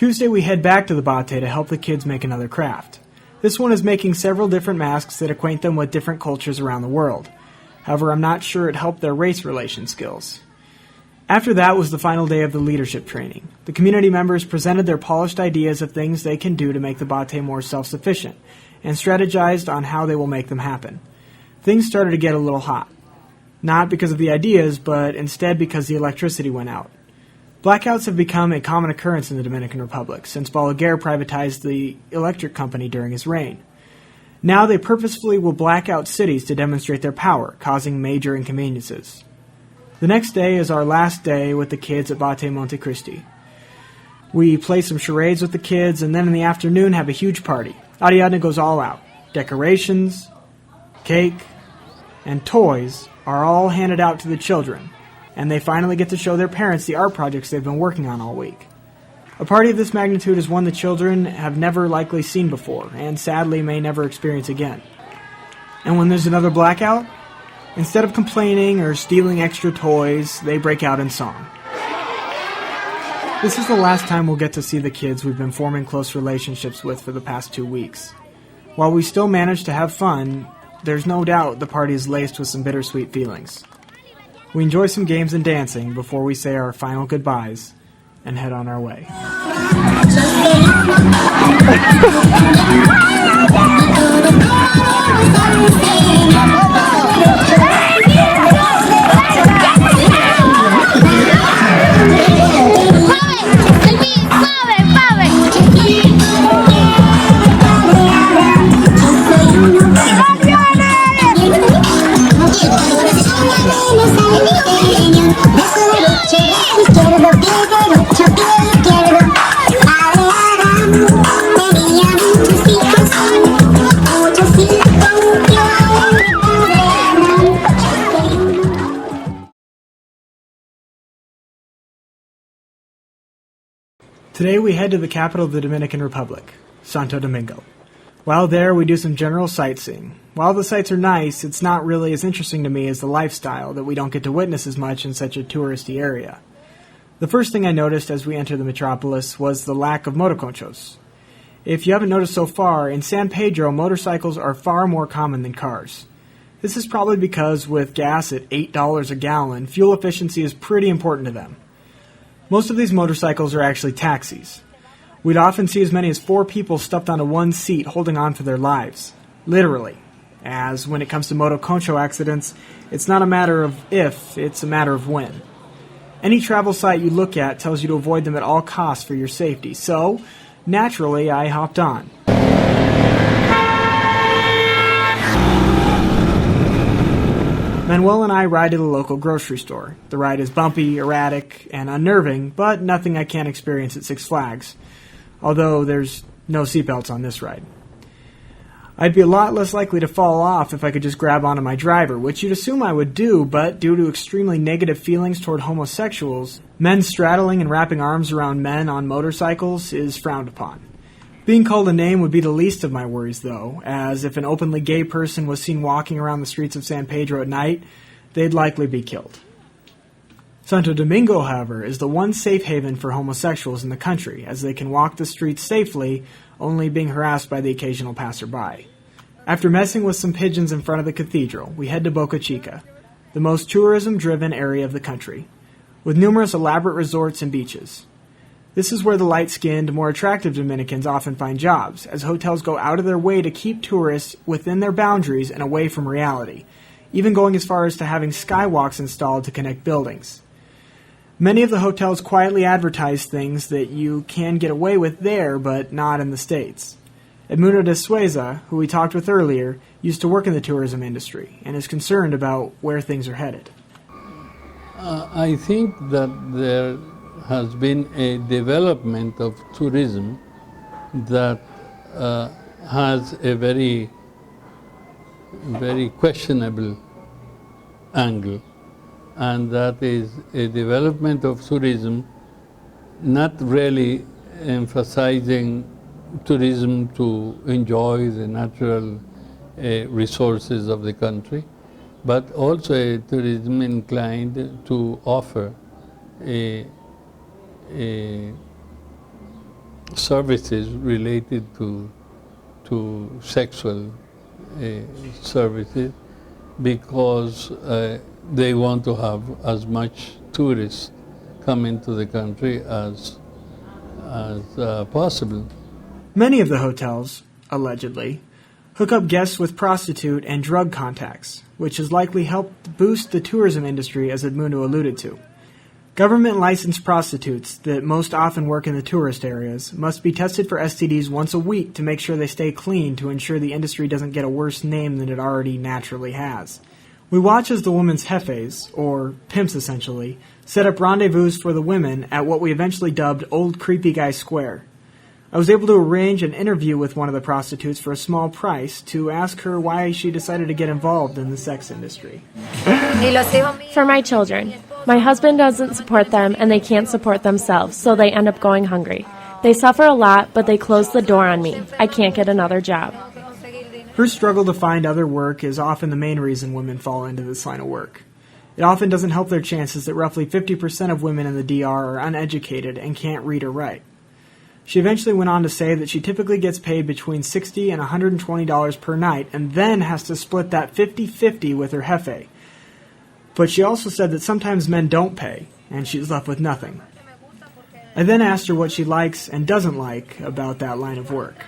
Tuesday we head back to the Bate to help the kids make another craft. This one is making several different masks that acquaint them with different cultures around the world. However, I'm not sure it helped their race relation skills. After that was the final day of the leadership training. The community members presented their polished ideas of things they can do to make the Bate more self-sufficient, and strategized on how they will make them happen. Things started to get a little hot. Not because of the ideas, but instead because the electricity went out. Blackouts have become a common occurrence in the Dominican Republic since Balaguer privatized the electric company during his reign. Now they purposefully will black out cities to demonstrate their power, causing major inconveniences. The next day is our last day with the kids at Bate Montecristi. We play some charades with the kids, and then in the afternoon have a huge party. Ariadne goes all out. Decorations, cake, and toys are all handed out to the children, and they finally get to show their parents the art projects they've been working on all week. A party of this magnitude is one the children have never likely seen before, and sadly may never experience again. And when there's another blackout, instead of complaining or stealing extra toys, they break out in song. This is the last time we'll get to see the kids we've been forming close relationships with for the past 2 weeks. While we still manage to have fun, there's no doubt the party is laced with some bittersweet feelings. We enjoy some games and dancing before we say our final goodbyes and head on our way. Today we head to the capital of the Dominican Republic, Santo Domingo. While there, we do some general sightseeing. While the sights are nice, it's not really as interesting to me as the lifestyle that we don't get to witness as much in such a touristy area. The first thing I noticed as we entered the metropolis was the lack of motoconchos. If you haven't noticed so far, in San Pedro, motorcycles are far more common than cars. This is probably because with gas at $8 a gallon, fuel efficiency is pretty important to them. Most of these motorcycles are actually taxis. We'd often see as many as 4 people stuffed onto one seat holding on for their lives. Literally. As when it comes to motoconcho accidents, it's not a matter of if, it's a matter of when. Any travel site you look at tells you to avoid them at all costs for your safety, so naturally I hopped on. Manuel and I ride to the local grocery store. The ride is bumpy, erratic, and unnerving, but nothing I can't experience at Six Flags, although there's no seatbelts on this ride. I'd be a lot less likely to fall off if I could just grab onto my driver, which you'd assume I would do, but due to extremely negative feelings toward homosexuals, men straddling and wrapping arms around men on motorcycles is frowned upon. Being called a name would be the least of my worries, though, as if an openly gay person was seen walking around the streets of San Pedro at night, they'd likely be killed. Santo Domingo, however, is the one safe haven for homosexuals in the country, as they can walk the streets safely, only being harassed by the occasional passerby. After messing with some pigeons in front of the cathedral, we head to Boca Chica, the most tourism-driven area of the country, with numerous elaborate resorts and beaches. This is where the light-skinned, more attractive Dominicans often find jobs, as hotels go out of their way to keep tourists within their boundaries and away from reality, even going as far as to having skywalks installed to connect buildings. Many of the hotels quietly advertise things that you can get away with there, but not in the States. Edmundo de Sueza, who we talked with earlier, used to work in the tourism industry and is concerned about where things are headed. I think that there has been a development of tourism that has a very questionable angle, and that is a development of tourism not really emphasizing tourism to enjoy the natural resources of the country, but also a tourism inclined to offer a services related to sexual services because they want to have as much tourists come into the country as possible. Many of the hotels, allegedly, hook up guests with prostitute and drug contacts, which has likely helped boost the tourism industry, as Edmundo alluded to. Government-licensed prostitutes that most often work in the tourist areas must be tested for STDs once a week to make sure they stay clean to ensure the industry doesn't get a worse name than it already naturally has. We watch as the women's jefes, or pimps essentially, set up rendezvous for the women at what we eventually dubbed Old Creepy Guy Square. I was able to arrange an interview with one of the prostitutes for a small price to ask her why she decided to get involved in the sex industry. For my children. My husband doesn't support them and they can't support themselves, so they end up going hungry. They suffer a lot, but they close the door on me. I can't get another job. Her struggle to find other work is often the main reason women fall into this line of work. It often doesn't help their chances that roughly 50% of women in the DR are uneducated and can't read or write. She eventually went on to say that she typically gets paid between $60 and $120 per night and then has to split that 50-50 with her jefe. But she also said that sometimes men don't pay, and she's left with nothing. I then asked her what she likes and doesn't like about that line of work.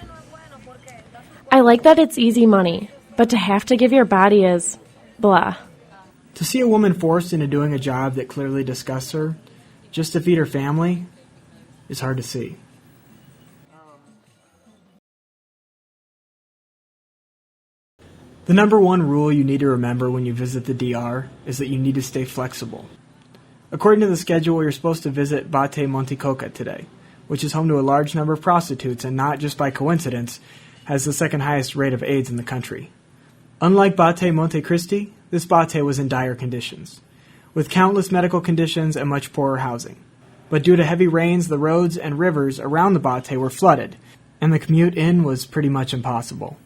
I like that it's easy money, but to have to give your body is blah. To see a woman forced into doing a job that clearly disgusts her, just to feed her family, is hard to see. The number one rule you need to remember when you visit the DR is that you need to stay flexible. According to the schedule, you're supposed to visit Bate Monticoca today, which is home to a large number of prostitutes and not just by coincidence, has the second highest rate of AIDS in the country. Unlike Bate Montecristi, this Bate was in dire conditions, with countless medical conditions and much poorer housing. But due to heavy rains, the roads and rivers around the Bate were flooded, and the commute in was pretty much impossible.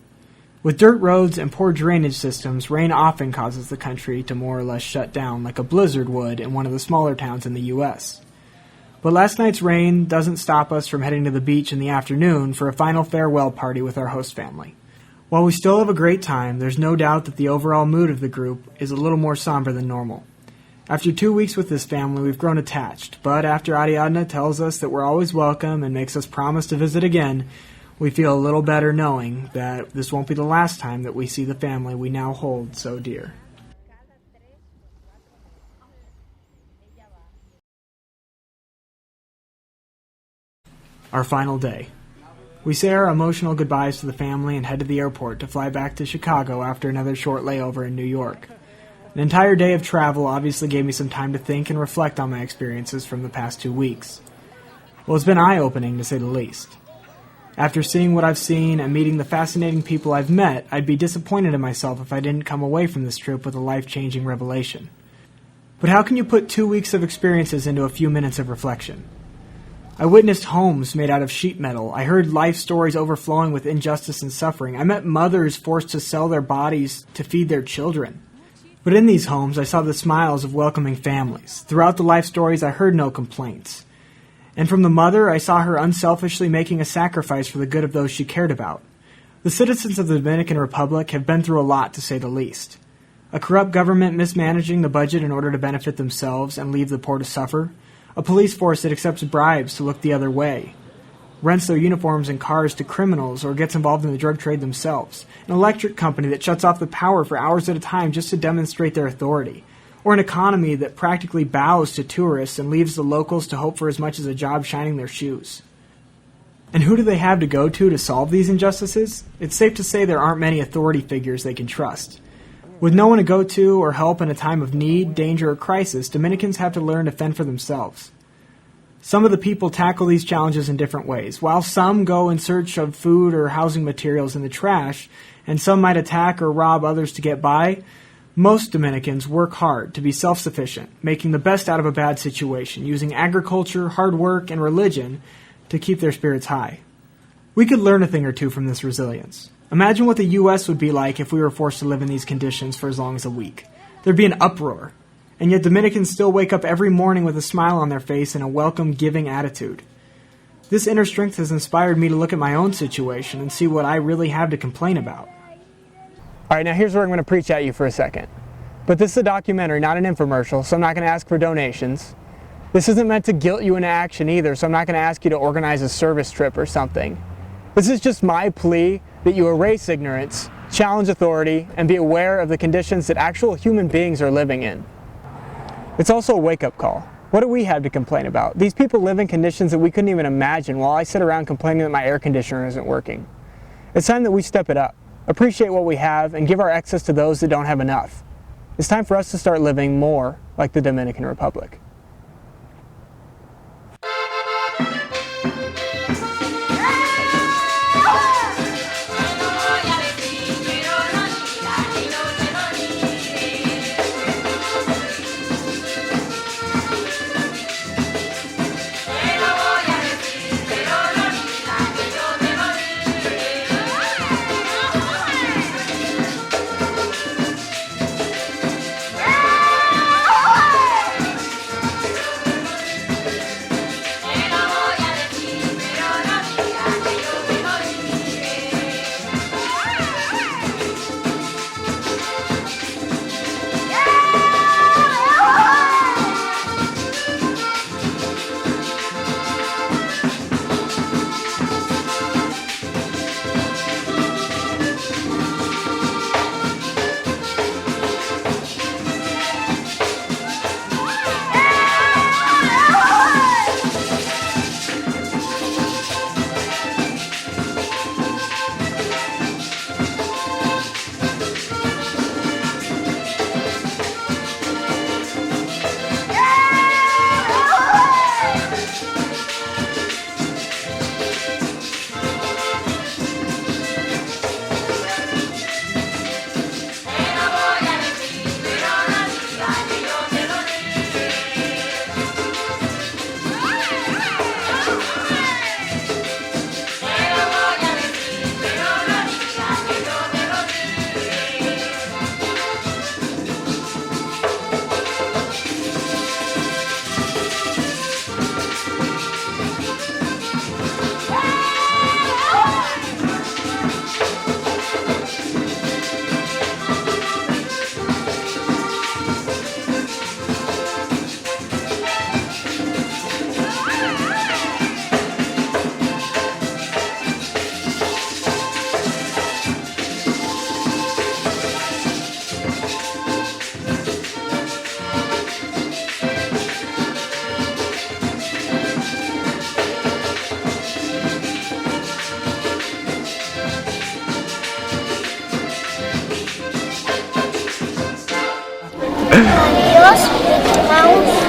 With dirt roads and poor drainage systems, rain often causes the country to more or less shut down like a blizzard would in one of the smaller towns in the U.S. But last night's rain doesn't stop us from heading to the beach in the afternoon for a final farewell party with our host family. While we still have a great time, there's no doubt that the overall mood of the group is a little more somber than normal. After 2 weeks with this family, we've grown attached, but after Ariadna tells us that we're always welcome and makes us promise to visit again, we feel a little better knowing that this won't be the last time that we see the family we now hold so dear. Our final day. We say our emotional goodbyes to the family and head to the airport to fly back to Chicago after another short layover in New York. An entire day of travel obviously gave me some time to think and reflect on my experiences from the past 2 weeks. Well, it's been eye-opening to say the least. After seeing what I've seen and meeting the fascinating people I've met, I'd be disappointed in myself if I didn't come away from this trip with a life-changing revelation. But how can you put 2 weeks of experiences into a few minutes of reflection? I witnessed homes made out of sheet metal. I heard life stories overflowing with injustice and suffering. I met mothers forced to sell their bodies to feed their children. But in these homes, I saw the smiles of welcoming families. Throughout the life stories, I heard no complaints. And from the mother, I saw her unselfishly making a sacrifice for the good of those she cared about. The citizens of the Dominican Republic have been through a lot, to say the least. A corrupt government mismanaging the budget in order to benefit themselves and leave the poor to suffer. A police force that accepts bribes to look the other way. Rents their uniforms and cars to criminals or gets involved in the drug trade themselves. An electric company that shuts off the power for hours at a time just to demonstrate their authority. Or an economy that practically bows to tourists and leaves the locals to hope for as much as a job shining their shoes. And who do they have to go to solve these injustices? It's safe to say there aren't many authority figures they can trust. With no one to go to or help in a time of need, danger, or crisis, Dominicans have to learn to fend for themselves. Some of the people tackle these challenges in different ways. While some go in search of food or housing materials in the trash, and some might attack or rob others to get by, most Dominicans work hard to be self-sufficient, making the best out of a bad situation, using agriculture, hard work, and religion to keep their spirits high. We could learn a thing or two from this resilience. Imagine what the U.S. would be like if we were forced to live in these conditions for as long as a week. There'd be an uproar. And yet Dominicans still wake up every morning with a smile on their face and a welcome, giving attitude. This inner strength has inspired me to look at my own situation and see what I really have to complain about. Alright, now here's where I'm going to preach at you for a second. But this is a documentary, not an infomercial, so I'm not going to ask for donations. This isn't meant to guilt you into action either, so I'm not going to ask you to organize a service trip or something. This is just my plea that you erase ignorance, challenge authority, and be aware of the conditions that actual human beings are living in. It's also a wake-up call. What do we have to complain about? These people live in conditions that we couldn't even imagine while I sit around complaining that my air conditioner isn't working. It's time that we step it up, appreciate what we have, and give our excess to those that don't have enough. It's time for us to start living more like the Dominican Republic.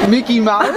Mickey Mouse?